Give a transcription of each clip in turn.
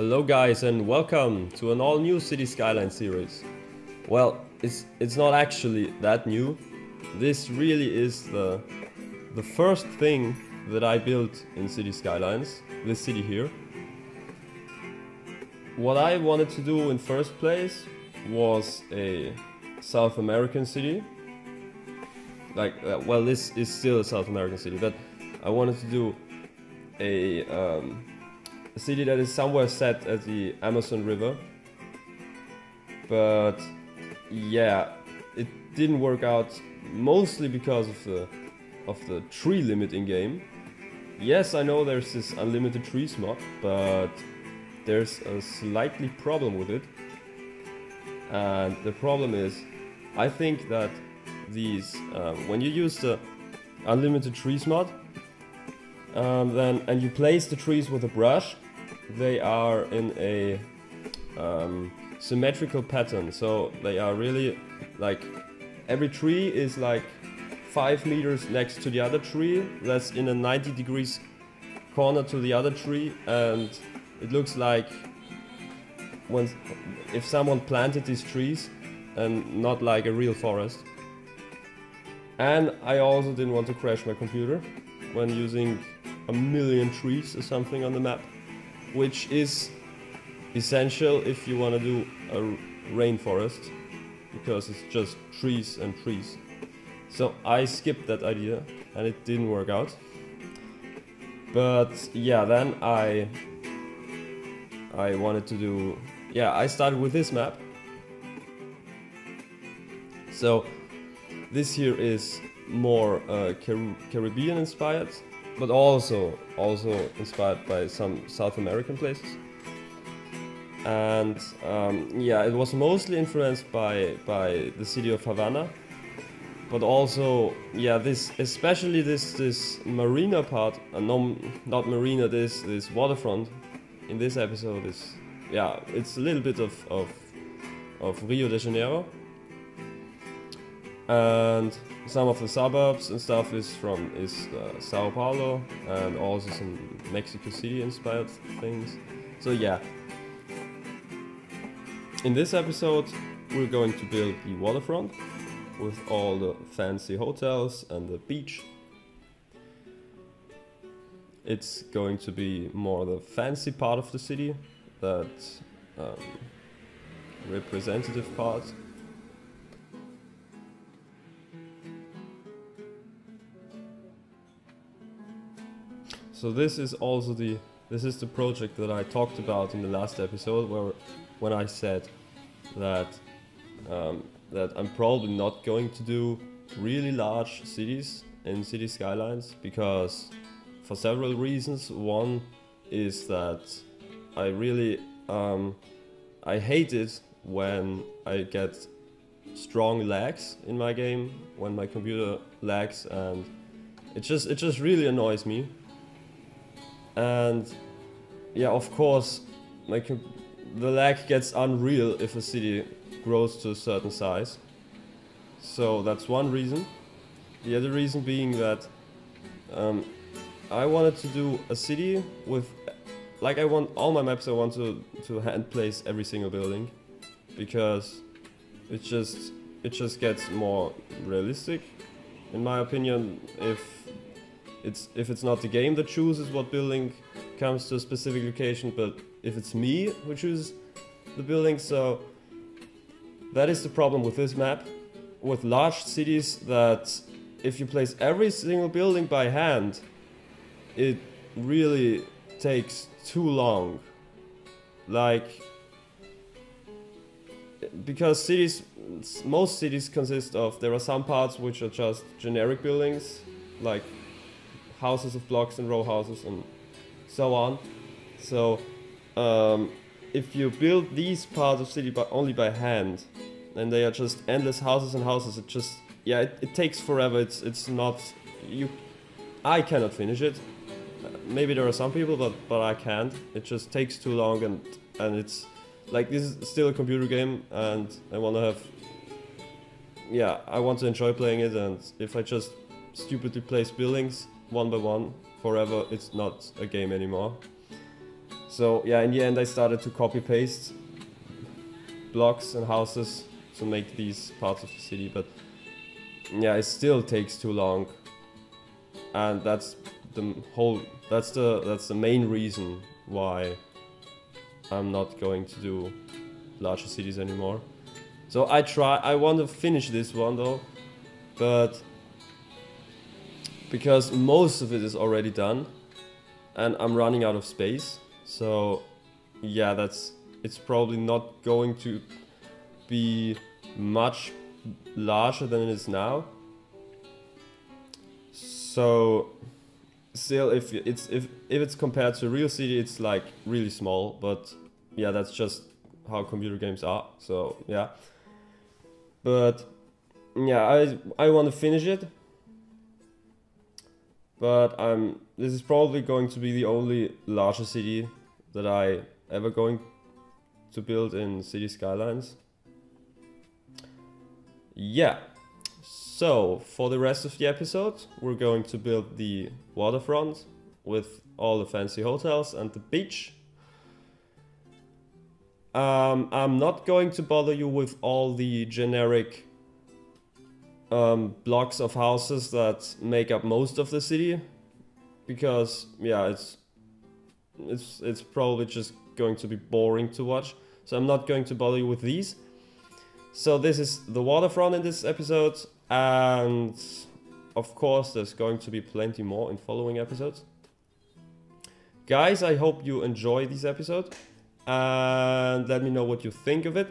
Hello guys and welcome to an all new City Skylines series. Well, it's not actually that new. This really is the first thing that I built in City Skylines, this city here. What I wanted to do in first place was a South American city. Well, this is still a South American city, but I wanted to do a city that is somewhere set at the Amazon River. But yeah, it didn't work out, mostly because of the tree limit in game. Yes, I know there's this unlimited trees mod, but there's a slightly problem with it. And the problem is, I think that these when you use the unlimited trees mod, and you place the trees with a brush, they are in a symmetrical pattern. So they are really like, every tree is like 5 meters next to the other tree, that's in a 90 degrees corner to the other tree, and it looks like if someone planted these trees and not like a real forest. And I also didn't want to crash my computer when using a million trees or something on the map, which is essential if you want to do a rainforest, because it's just trees and trees. So I skipped that idea and it didn't work out. But yeah, then I wanted to do, I started with this map. So this here is more Caribbean inspired, but also inspired by some South American places. And it was mostly influenced by the city of Havana, but also especially this marina part, no, not marina, this waterfront in this episode is, it's a little bit of Rio de Janeiro. And some of the suburbs and stuff is Sao Paulo, and also some Mexico City inspired things. So yeah, in this episode we're going to build the waterfront with all the fancy hotels and the beach. It's going to be more the fancy part of the city, that representative part. So this is also the project that I talked about in the last episode, when I said that that I'm probably not going to do really large cities in City Skylines, because for several reasons. One is that I really I hate it when I get strong lags in my game, when my computer lags, and it just really annoys me. And yeah, of course, the lag gets unreal if a city grows to a certain size. So that's one reason. The other reason being that I wanted to do a city with, like, I want all my maps, I want to hand place every single building, because it just gets more realistic, in my opinion, if it's not the game that chooses what building comes to a specific location, but if it's me who chooses the building. So that is the problem with this map, with large cities, that if you place every single building by hand, it really takes too long. Like, because most cities consist of, there are some parts which are just generic buildings, like houses of blocks and row houses and so on. So if you build these parts of city only by hand, and they are just endless houses and houses, it takes forever. It's not, I cannot finish it. Maybe there are some people, but I can't. It just takes too long, and it's like, this is still a computer game, and I want to have, I want to enjoy playing it. And if I just stupidly place buildings one by one forever, it's not a game anymore. So yeah, in the end I started to copy paste blocks and houses to make these parts of the city, but yeah, it still takes too long, and that's the main reason why I'm not going to do larger cities anymore. So I want to finish this one though, but because most of it is already done and I'm running out of space, so yeah, it's probably not going to be much larger than it is now. So still, if it's compared to a real city, it's like really small, but yeah, that's just how computer games are. So yeah, but yeah, I want to finish it, but this is probably going to be the only larger city that I ever going to build in City Skylines. Yeah, so for the rest of the episode, we're going to build the waterfront with all the fancy hotels and the beach. I'm not going to bother you with all the generic blocks of houses that make up most of the city, because yeah, it's probably just going to be boring to watch. So I'm not going to bother you with these. So this is the waterfront in this episode, and of course there's going to be plenty more in following episodes. Guys, I hope you enjoy this episode, and let me know what you think of it.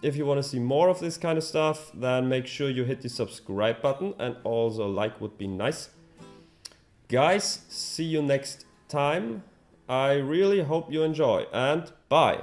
If you want to see more of this kind of stuff, then make sure you hit the subscribe button, and also a like would be nice. Guys, see you next time. I really hope you enjoy, and bye!